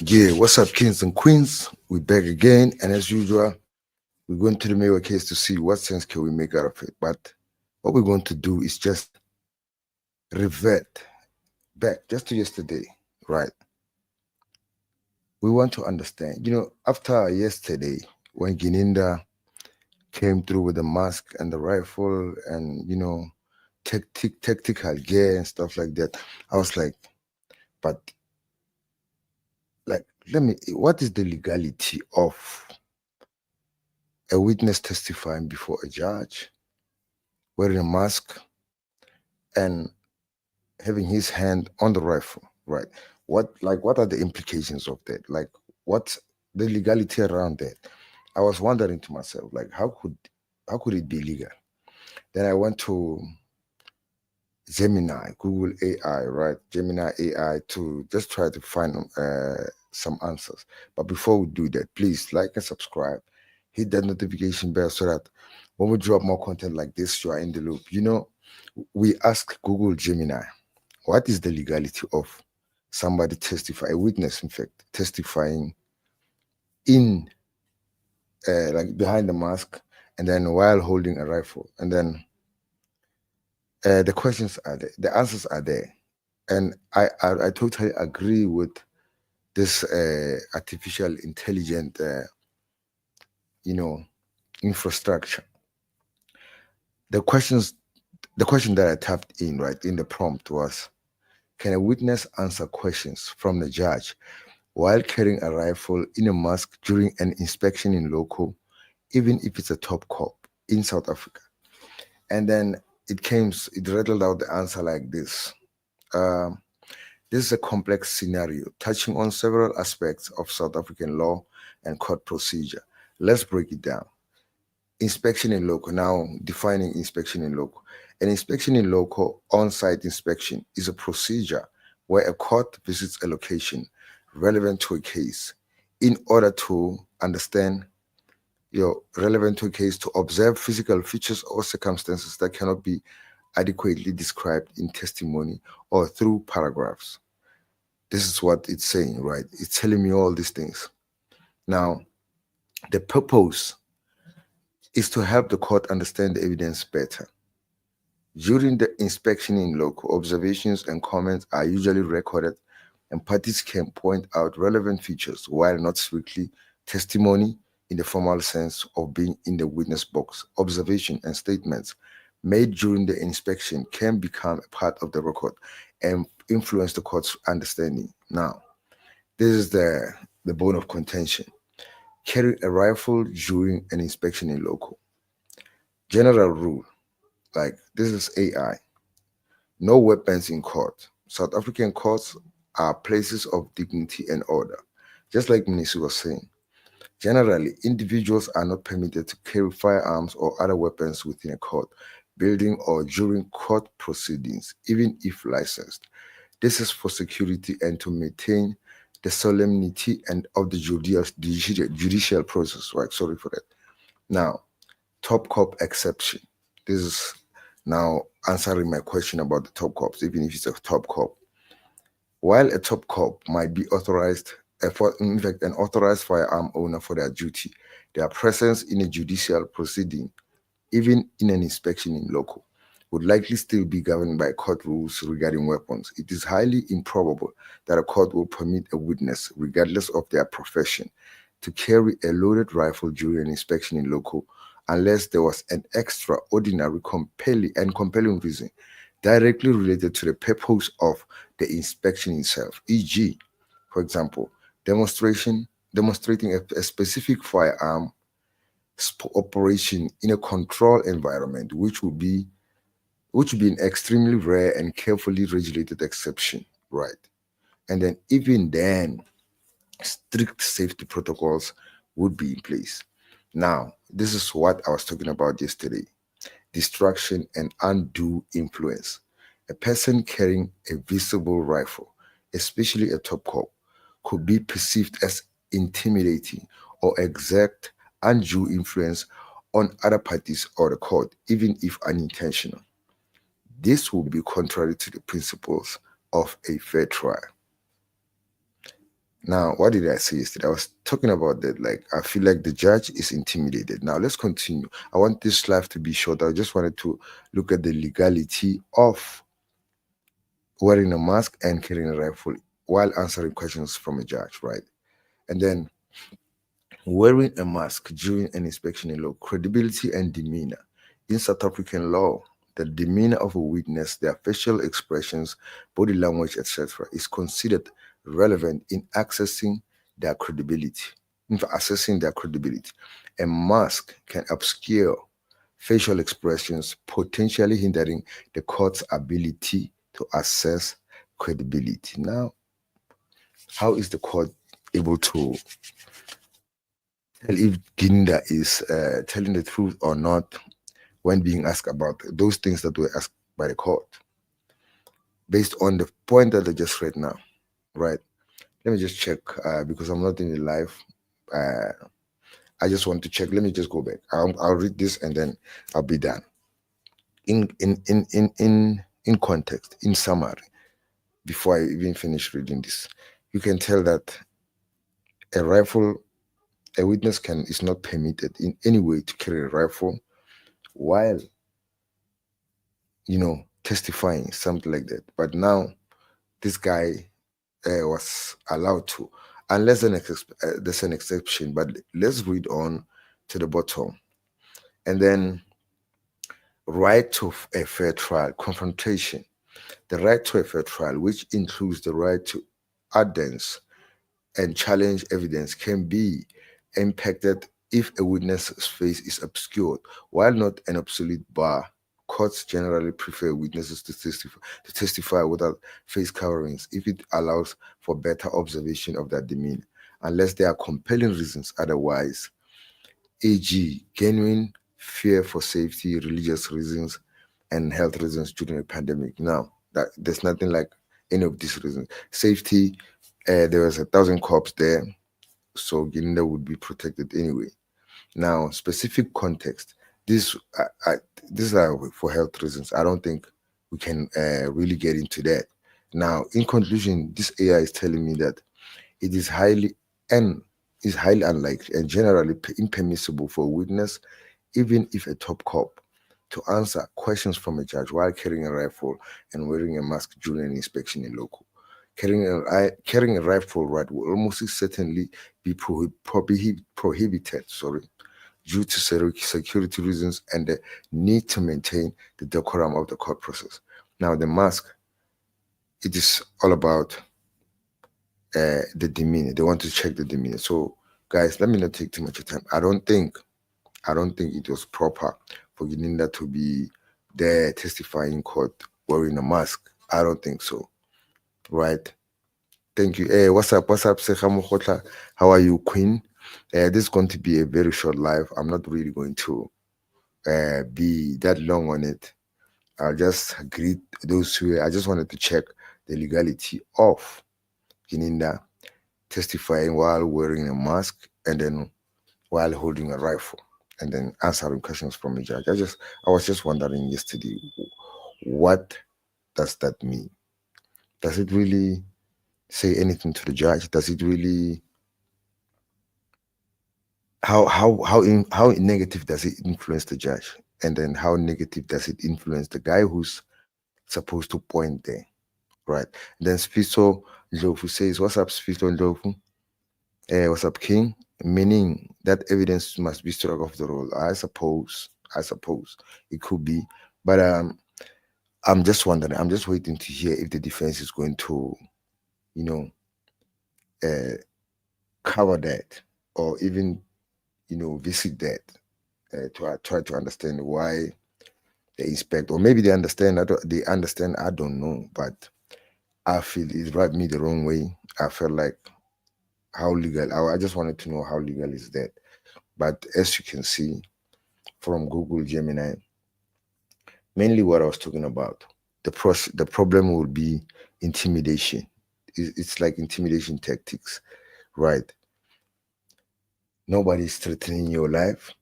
Yeah, what's up, kings and queens? We're back again, and as usual, we're going to the mirror case to see what sense can we make out of it. But what we're going to do is just revert back just to yesterday, right? We want to understand. After yesterday, when Gininda came through with the mask and the rifle and tactical gear and stuff like that, I was but like, what is the legality of a witness testifying before a judge, wearing a mask and having his hand on the rifle, right? What are the implications of that? Like, what's the legality around that? I was wondering to myself, like, how could it be legal? Then I went to Gemini, Google AI, right? Gemini AI to just try to find some answers. But before we do that, please like and subscribe, hit that notification bell so that when we drop more content like this, you are in the loop. We ask Google Gemini, what is the legality of somebody testify, a witness, in fact, testifying in like behind the mask and then while holding a rifle? And then the questions are there, the answers are there. And I totally agree with this artificial intelligent, you know, infrastructure. The questions, the question that I tapped in right in the prompt was, can a witness answer questions from the judge while carrying a rifle in a mask during an inspection in loco, even if it's a top cop in South Africa? And then it rattled out the answer like this. Um, this is a complex scenario touching on several aspects of South African law and court procedure. Let's break it down. Inspection in loco. Now, defining inspection in loco. An inspection in loco, on-site inspection, is a procedure where a court visits a location relevant to a case in order to understand relevant to a case, to observe physical features or circumstances that cannot be adequately described in testimony or through paragraphs. This is what it's saying, right? It's telling me all these things. Now, the purpose is to help the court understand the evidence better. During the inspection in loco, observations and comments are usually recorded, and parties can point out relevant features while not strictly testimony in the formal sense of being in the witness box. Observation and statements made during the inspection can become a part of the record and influence the court's understanding. Now, this is the bone of contention. Carry a rifle during an inspection in loco. General rule, like this is AI. No weapons in court. South African courts are places of dignity and order. Just like Minister was saying, generally, individuals are not permitted to carry firearms or other weapons within a court, building, or during court proceedings, even if licensed. This is for security and to maintain the solemnity and of the judicial process, right? Sorry for that. Now, top cop exception. This is now answering my question about the top cops, even if it's a top cop. While a top cop might be authorized, in fact, an authorized firearm owner for their duty, their presence in a judicial proceeding, even in an inspection in loco, would likely still be governed by court rules regarding weapons. It is highly improbable that a court will permit a witness, regardless of their profession, to carry a loaded rifle during an inspection in loco unless there was an extraordinary compelling reason directly related to the purpose of the inspection itself, e.g., for example, demonstrating a specific firearm operation in a controlled environment, which would be an extremely rare and carefully regulated exception, right? And then even then, strict safety protocols would be in place. Now, this is what I was talking about yesterday: distraction and undue influence. A person carrying a visible rifle, especially a top cop, could be perceived as intimidating or exert undue influence on other parties or the court, even if unintentional. This will be contrary to the principles of a fair trial. Now, what did I say yesterday? I was talking about that. Like, I feel like the judge is intimidated. Now, let's continue. I want this live to be short. I just wanted to look at the legality of wearing a mask and carrying a rifle while answering questions from a judge, right? And then wearing a mask during an inspection in law, credibility and demeanor. In South African law, the demeanor of a witness, their facial expressions, body language, etc., is considered relevant in accessing their credibility. In assessing their credibility, a mask can obscure facial expressions, potentially hindering the court's ability to assess credibility. Now, how is the court able to tell if Ginda is telling the truth or not when being asked about those things that were asked by the court based on the point that I just read now, right? Let me just check because I'm not in the live. Uh, I just want to check. Let me just go back. I'll read this and then I'll be done. In context, in summary, before I even finish reading this, you can tell that a rifle, a witness can is not permitted in any way to carry a rifle while testifying, something like that. But now this guy was allowed to, unless there's an exception. But let's read on to the bottom. And then right to a fair trial, confrontation. The right to a fair trial, which includes the right to audience and challenge evidence, can be impacted if a witness's face is obscured. While not an absolute bar, courts generally prefer witnesses to testify without face coverings if it allows for better observation of their demeanor, unless there are compelling reasons otherwise, e.g., genuine fear for safety, religious reasons, and health reasons during a pandemic. Now, that there's nothing like any of these reasons. Safety, there was 1,000 cops there, so Gilda would be protected anyway. Now, specific context. This this is for health reasons. I don't think we can really get into that. Now, in conclusion, this AI is telling me that it and is highly unlikely and generally impermissible for a witness, even if a top cop, to answer questions from a judge while carrying a rifle and wearing a mask during an inspection in local. Carrying a rifle, right, will almost certainly be prohibited. Sorry, due to security reasons and the need to maintain the decorum of the court process. Now, the mask, it is all about the demeanor. They want to check the demeanor. So, guys, let me not take too much of time. I don't think it was proper for Gininda to be there testifying in court wearing a mask. I don't think so. Right? Thank you. Hey, what's up? What's up, Sekha Mokotla? How are you, Queen? This is going to be a very short live. I'm not really going to be that long on it. I'll just greet those who I just wanted to check the legality of Gininda testifying while wearing a mask and then while holding a rifle and then answering questions from a judge. I was just wondering yesterday, what does that mean? Does it really say anything to the judge? Does it really how negative does it influence the judge? And then how negative does it influence the guy who's supposed to point there? Right. And then Sfiso Ndlovu says, what's up, Sfiso Ndlovu? What's up, King? Meaning that evidence must be struck off the roll. I suppose it could be, but I'm just wondering. I'm just waiting to hear if the defense is going to, you know, uh, cover that or even, visit that to try to understand why they inspect, or maybe they understand. They understand. I don't know, but I feel it rubbed me the wrong way. I felt like how legal. I just wanted to know how legal is that. But as you can see from Google Gemini, mainly what I was talking about, the problem will be intimidation. It's like intimidation tactics, right? Nobody's threatening your life.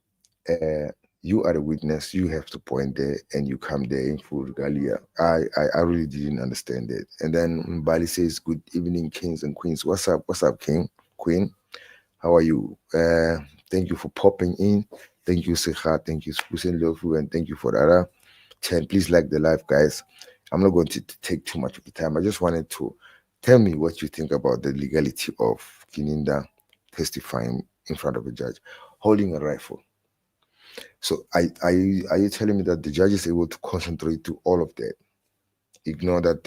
Uh, You are the witness. You have to point there, and you come there in full regalia. I really didn't understand it. And then Bali says, "Good evening, kings and queens. What's up? What's up, king, queen? How are you? Thank you for popping in. Thank you, Sikha. Thank you, Spusin Lofu, and thank you for Dara. 10. Please like the live, guys. I'm not going to take too much of the time. I just wanted to tell me what you think about the legality of Kininda testifying in front of a judge, holding a rifle. So are you telling me that the judge is able to concentrate to all of that, ignore that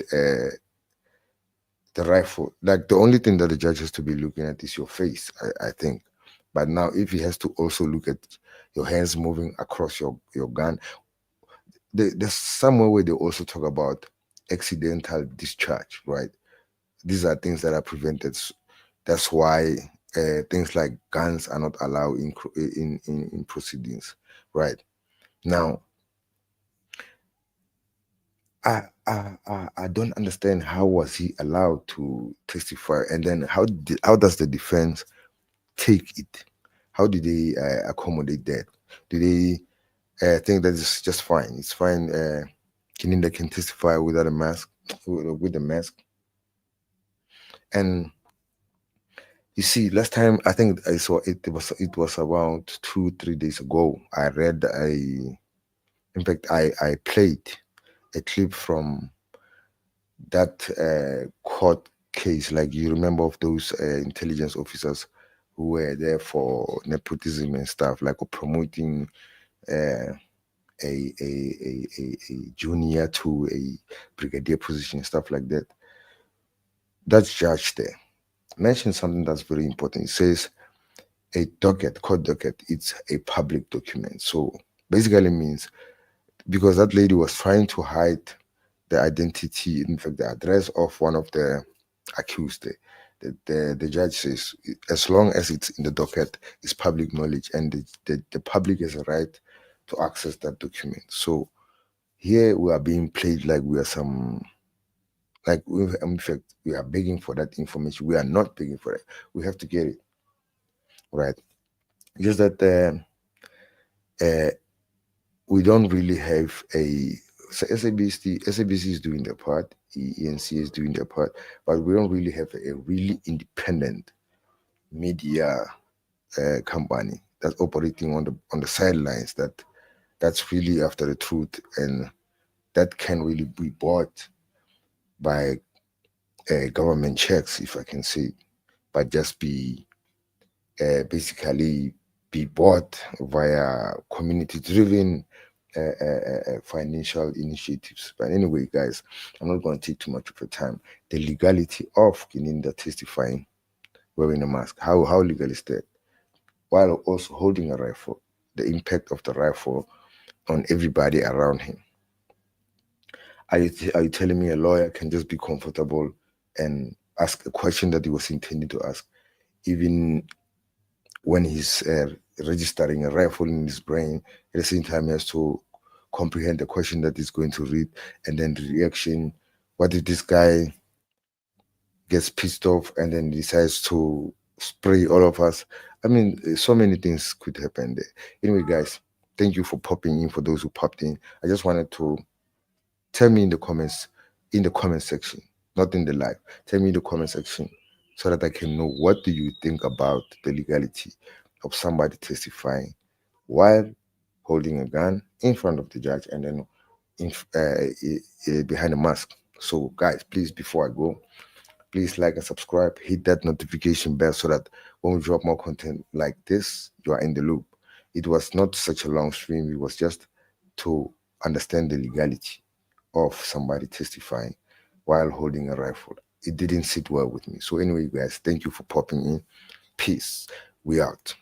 the rifle? Like the only thing that the judge has to be looking at is your face, I think. But now if he has to also look at your hands moving across your gun, there's somewhere where they also talk about accidental discharge, right? These are things that are prevented. That's why things like guns are not allowed in proceedings, right? Now, I don't understand how was he allowed to testify, and then how does the defense take it? How did they accommodate that? Do they think that it's just fine? It's fine. Kininda can testify without a mask, with a mask. And you see, last time I think I saw it. It was around 2 3 days ago. I read in fact, I played a clip from that court case. Like you remember of those intelligence officers who were there for nepotism and stuff, like promoting uh, a junior to a brigadier position, stuff like that. That judge there mentioned something that's very important. It says a docket, court docket, it's a public document. So basically means because that lady was trying to hide the identity, in fact, the address of one of the accused. The judge says as long as it's in the docket, it's public knowledge, and the public has a right to access that document. So here we are being played like we are some, like in fact we are begging for that information. We are not begging for it. We have to get it right. Just that uh, we don't really have a, so SABC is doing their part, ENC is doing their part, but we don't really have a really independent media company that's operating on the sidelines, that's really after the truth, and that can really be bought by government checks, if I can say, but just be basically be bought via community-driven financial initiatives. But anyway, guys, I'm not going to take too much of your time. The legality of Kininda testifying wearing a mask. How legal is that? While also holding a rifle, the impact of the rifle on everybody around him. Are you telling me a lawyer can just be comfortable and ask a question that he was intended to ask, even when he's registering a rifle in his brain? At the same time, he has to comprehend the question that he's going to read, and then the reaction. What if this guy gets pissed off and then decides to spray all of us? I mean, so many things could happen there. Anyway, guys, thank you for popping in. For those who popped in, I just wanted to tell me in the comment section, not in the live. Tell me in the comment section so that I can know what do you think about the legality of somebody testifying while holding a gun in front of the judge and then behind a mask. So, guys, please, before I go, please like and subscribe, hit that notification bell so that when we drop more content like this, you are in the loop. It was not such a long stream, it was just to understand the legality of somebody testifying while holding a rifle. It didn't sit well with me. So, anyway, guys, thank you for popping in. Peace. We out.